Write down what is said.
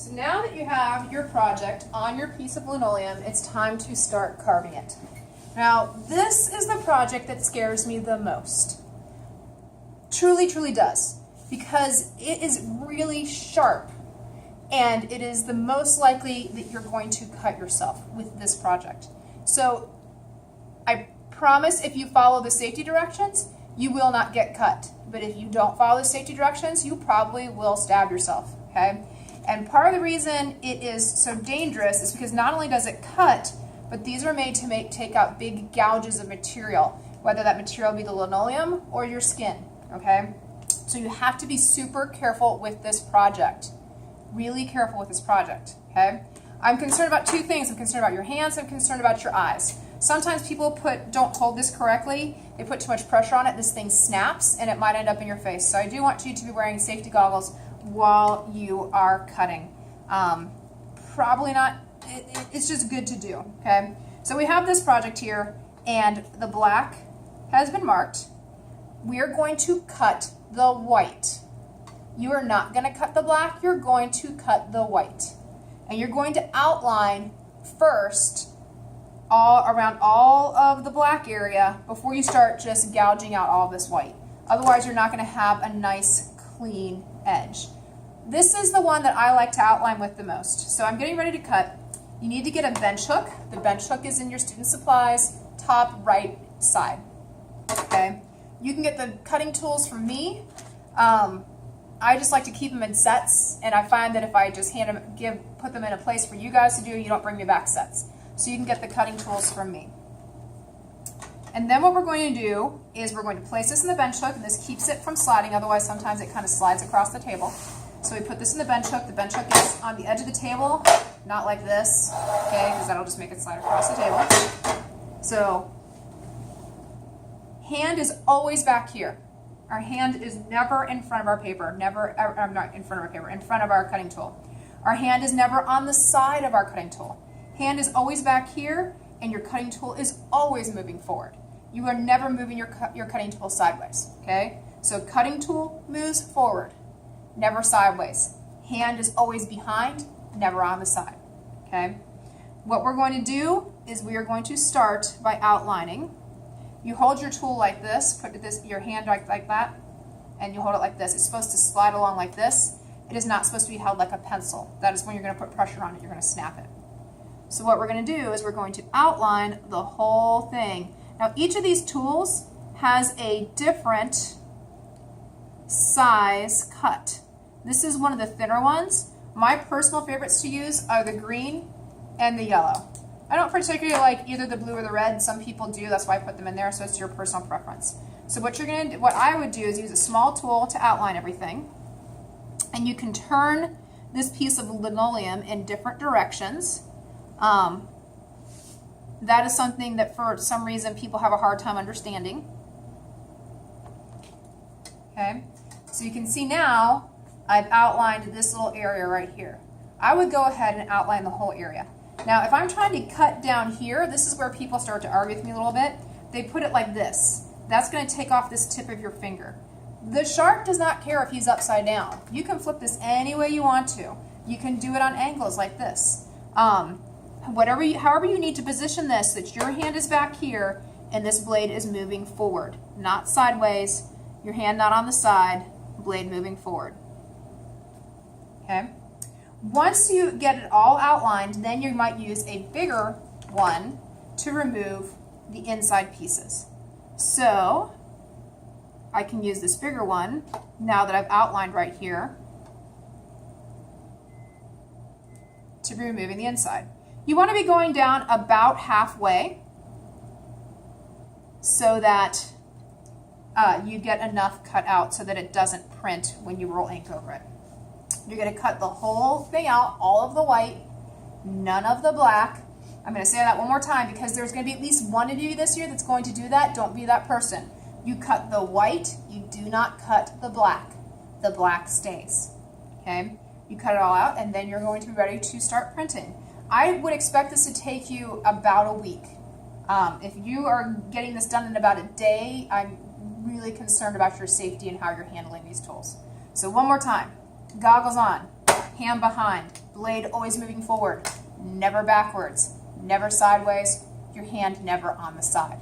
So now that you have your project on your piece of linoleum, it's time to start carving it. Now, this is the project that scares me the most. Truly, truly does. Because it is really sharp. And it is the most likely that you're going to cut yourself with this project. So, I promise if you follow the safety directions, you will not get cut. But if you don't follow the safety directions, you probably will stab yourself, okay? And part of the reason it is so dangerous is because not only does it cut, but these are made to take out big gouges of material, whether that material be the linoleum or your skin, okay? So you have to be super careful with this project. Really careful with this project, okay? I'm concerned about two things. I'm concerned about your hands, I'm concerned about your eyes. Sometimes people don't hold this correctly, they put too much pressure on it, this thing snaps, and it might end up in your face. So I do want you to be wearing safety goggles while you are cutting. Probably not, it's just good to do, okay? So we have this project here, and the black has been marked. We are going to cut the white. You are not going to cut the black, you're going to cut the white. And you're going to outline first around all of the black area before you start just gouging out all this white. Otherwise, you're not going to have a nice, clean edge. This is the one that I like to outline with the most. So I'm getting ready to cut. You need to get a bench hook. The bench hook is in your student supplies, top right side. Okay. You can get the cutting tools from me. I just like to keep them in sets, and I find that if I just put them in a place for you guys to do, you don't bring me back sets. So you can get the cutting tools from me. And then what we're going to do is we're going to place this in the bench hook, and this keeps it from sliding, otherwise sometimes it kind of slides across the table. So we put this in the bench hook. The bench hook is on the edge of the table, not like this, okay, because that'll just make it slide across the table. So, hand is always back here. Our hand is never in front of our paper, not in front of our paper, in front of our cutting tool. Our hand is never on the side of our cutting tool. Hand is always back here, and your cutting tool is always moving forward. You are never moving your cutting tool sideways, okay? So cutting tool moves forward, never sideways. Hand is always behind, never on the side, okay? What we're going to do is we are going to start by outlining. You hold your tool like this, put your hand like that, and you hold it like this. It's supposed to slide along like this. It is not supposed to be held like a pencil. That is when you're going to put pressure on it, you're going to snap it. So what we're going to do is we're going to outline the whole thing. Now each of these tools has a different size cut. This is one of the thinner ones. My personal favorites to use are the green and the yellow. I don't particularly like either the blue or the red. Some people do, that's why I put them in there, so it's your personal preference. So what I would do is use a small tool to outline everything. And you can turn this piece of linoleum in different directions. That is something that for some reason people have a hard time understanding. Okay, so you can see now I've outlined this little area right here. I would go ahead and outline the whole area. Now, if I'm trying to cut down here, this is where people start to argue with me a little bit. They put it like this. That's going to take off this tip of your finger. The shark does not care if he's upside down. You can flip this any way you want to. You can do it on angles like this. However you need to position this, that your hand is back here and this blade is moving forward, not sideways. Your hand not on the side, blade moving forward. Okay. Once you get it all outlined, then you might use a bigger one to remove the inside pieces. So I can use this bigger one now that I've outlined right here to be removing the inside. You want to be going down about halfway so that you get enough cut out so that it doesn't print when you roll ink over it. You're going to cut the whole thing out, all of the white, none of the black. I'm going to say that one more time because there's going to be at least one of you this year that's going to do that. Don't be that person. You cut the white, you do not cut the black. The black stays. Okay? You cut it all out and then you're going to be ready to start printing. I would expect this to take you about a week. If you are getting this done in about a day, I'm really concerned about your safety and how you're handling these tools. So one more time. Goggles on, hand behind, Blade always moving forward, never backwards, never sideways, your hand never on the side.